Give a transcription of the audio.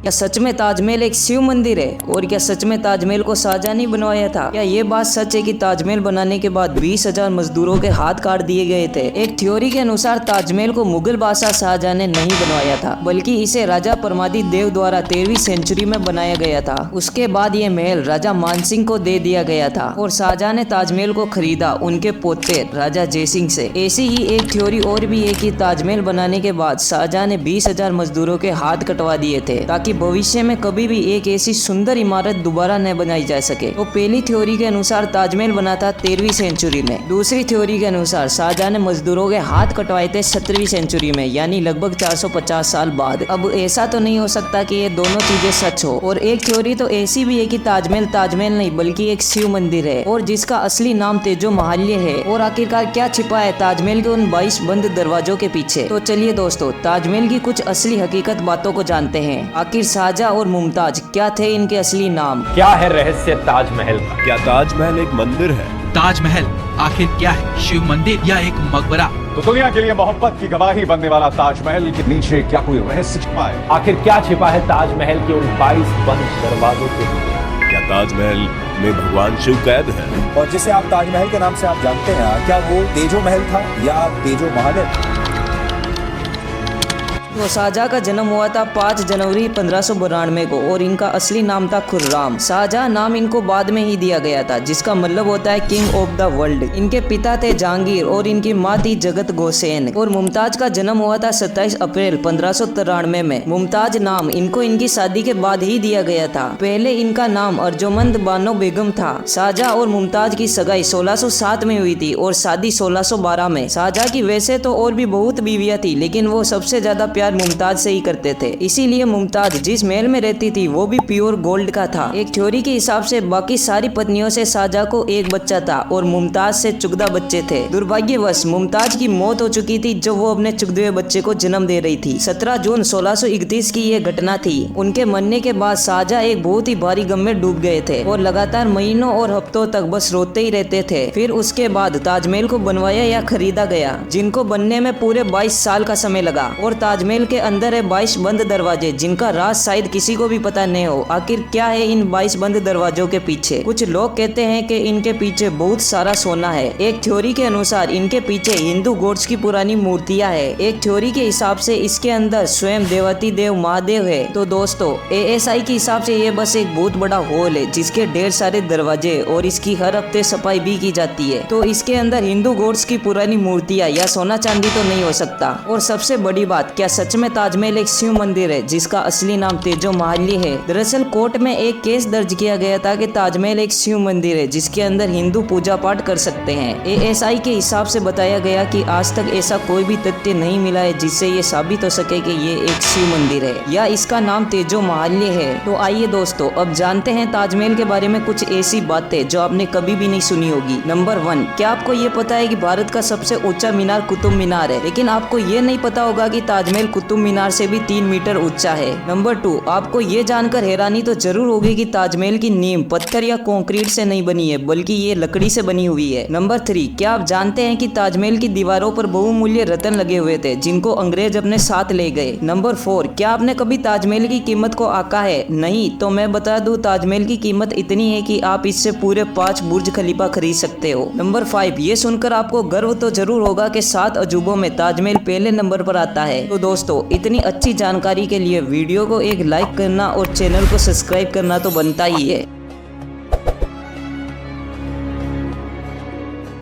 क्या सच में ताजमहल एक शिव मंदिर है? और क्या सच में ताजमहल को शाहजहां ने बनवाया था? क्या ये बात सच है कि ताजमहल बनाने के बाद 20,000 मजदूरों के हाथ काट दिए गए थे? एक थ्योरी के अनुसार ताजमहल को मुगल बादशाह शाहजहां ने नहीं बनवाया था, बल्कि इसे राजा परमादित्य देव द्वारा 13वीं सेंचुरी में बनाया गया था। उसके बाद ये महल राजा मानसिंह को दे दिया गया था और शाहजहां ने ताजमहल को खरीदा उनके पोते राजा जयसिंह से। ऐसी ही एक थ्योरी और भी है कि ताजमहल बनाने के बाद शाहजहां ने 20,000 मजदूरों के हाथ कटवा दिए थे, ताकि भविष्य में कभी भी एक ऐसी सुंदर इमारत दोबारा न बनाई जा सके। तो पहली थ्योरी के अनुसार ताजमहल बना था 13वीं सेंचुरी में। दूसरी थ्योरी के अनुसार शाहजहां ने मजदूरों के हाथ कटवाए थे 17वीं सेंचुरी में, यानी लगभग 450 साल बाद। अब ऐसा तो नहीं हो सकता कि ये दोनों चीजें सच हो। और एक थ्योरी तो ऐसी भी है कि ताजमहल नहीं बल्कि एक शिव मंदिर है और जिसका असली नाम तेजो महाल्य है। और आखिरकार क्या छिपा है ताजमहल के उन 22 बंद दरवाजों के पीछे? तो चलिए दोस्तों, ताजमहल की कुछ असली हकीकत बातों को जानते हैं। आखिर शाहजहां और मुमताज क्या थे इनके असली नाम? क्या है रहस्य ताजमहल का? क्या ताजमहल एक मंदिर है? ताजमहल आखिर क्या है, शिव मंदिर या एक मकबरा? तो दुनिया के लिए मोहब्बत की गवाही बनने वाला ताजमहल के नीचे क्या कोई रहस्य छिपा है? आखिर क्या छिपा है ताजमहल के उन 22 बंद दरवाजों के पीछे? क्या ताजमहल में भगवान शिव कैद है? और जिसे आप ताजमहल के नाम से आप जानते हैं, क्या वो तेजो महल था या तेजो महाल? तो शाहजहां का जन्म हुआ था 5 जनवरी 1592 को और इनका असली नाम था खुर्राम। शाहजहां नाम इनको बाद में ही दिया गया था, जिसका मतलब होता है किंग ऑफ द वर्ल्ड। इनके पिता थे जहांगीर और इनकी माँ थी जगत गोसेन। और मुमताज का जन्म हुआ था 27 अप्रैल 1593 में। मुमताज नाम इनको इनकी शादी के बाद ही दिया गया था। पहले इनका नाम अर्जुमंद बानो बेगम था। शाहजहां और मुमताज की सगाई 1607 में हुई थी और शादी 1612 में। शाहजहां की वैसे तो और भी बहुत बीवियां थी, लेकिन वो सबसे ज्यादा प्यार मुमताज से ही करते थे। इसीलिए मुमताज जिस महल में रहती थी वो भी प्योर गोल्ड का था। एक थ्योरी के हिसाब से बाकी सारी पत्नियों से शाहजहां को एक बच्चा था और मुमताज से 14 बच्चे थे। दुर्भाग्यवश मुमताज की मौत हो चुकी थी जब वो अपने 14वें बच्चे को जन्म दे रही थी। 17 जून 1631 की ये घटना थी। उनके मरने के बाद शाहजहां एक बहुत ही भारी गम में डूब गए थे और लगातार महीनों और हफ्तों तक बस रोते ही रहते थे। फिर उसके बाद ताजमहल को बनवाया या खरीदा गया, जिनको बनने में पूरे 22 साल का समय लगा। और ताजमहल के अंदर है 22 बंद दरवाजे, जिनका राज शायद किसी को भी पता नहीं हो। आखिर क्या है इन 22 बंद दरवाजों के पीछे? कुछ लोग कहते हैं कि इनके पीछे बहुत सारा सोना है। एक थ्योरी के अनुसार इनके पीछे हिंदू गॉड्स की पुरानी मूर्तियां है। एक थ्योरी के हिसाब से इसके अंदर स्वयं देवती देव महादेव है। तो दोस्तों, ASI के हिसाब से ये बस एक बहुत बड़ा हॉल है जिसके ढेर सारे दरवाजे और इसकी हर हफ्ते सफाई भी की जाती है। तो इसके अंदर हिंदू गॉड्स की पुरानी मूर्तियां या सोना चांदी तो नहीं हो सकता। और सबसे बड़ी बात, क्या सच में ताजमहल एक शिव मंदिर है जिसका असली नाम तेजो महाल्य है? दरअसल कोर्ट में एक केस दर्ज किया गया था कि ताजमहल एक शिव मंदिर है जिसके अंदर हिंदू पूजा पाठ कर सकते हैं। ASI के हिसाब से बताया गया कि आज तक ऐसा कोई भी तथ्य नहीं मिला है जिससे ये साबित हो सके कि ये एक शिव मंदिर है या इसका नाम तेजो महाल्य है। तो आइए दोस्तों, अब जानते हैं ताजमहल के बारे में कुछ ऐसी बातें जो आपने कभी भी नहीं सुनी होगी। नंबर 1, क्या आपको ये पता है कि भारत का सबसे ऊंचा मीनार कुतुब मीनार है? लेकिन आपको ये नहीं पता होगा कि ताजमहल कुतुब मीनार से भी 3 मीटर ऊंचा है। नंबर 2, आपको ये जानकर हैरानी तो जरूर होगी कि ताजमहल की नींव पत्थर या कंक्रीट से नहीं बनी है, बल्कि ये लकड़ी से बनी हुई है। नंबर 3, क्या आप जानते हैं कि ताजमहल की दीवारों पर बहुमूल्य रत्न लगे हुए थे जिनको अंग्रेज अपने साथ ले गए? नंबर 4, क्या आपने कभी ताजमहल की कीमत को आंका है? नहीं? तो मैं बता दूं, ताजमहल की कीमत इतनी है कि आप इससे पूरे 5 बुर्ज खलीफा खरीद सकते हो। नंबर 5, ये सुनकर आपको गर्व तो जरूर होगा कि 7 अजूबों में ताजमहल पहले नंबर पर आता है। तो दोस्तों, इतनी अच्छी जानकारी के लिए वीडियो को एक लाइक करना और चैनल को सब्सक्राइब करना तो बनता ही है।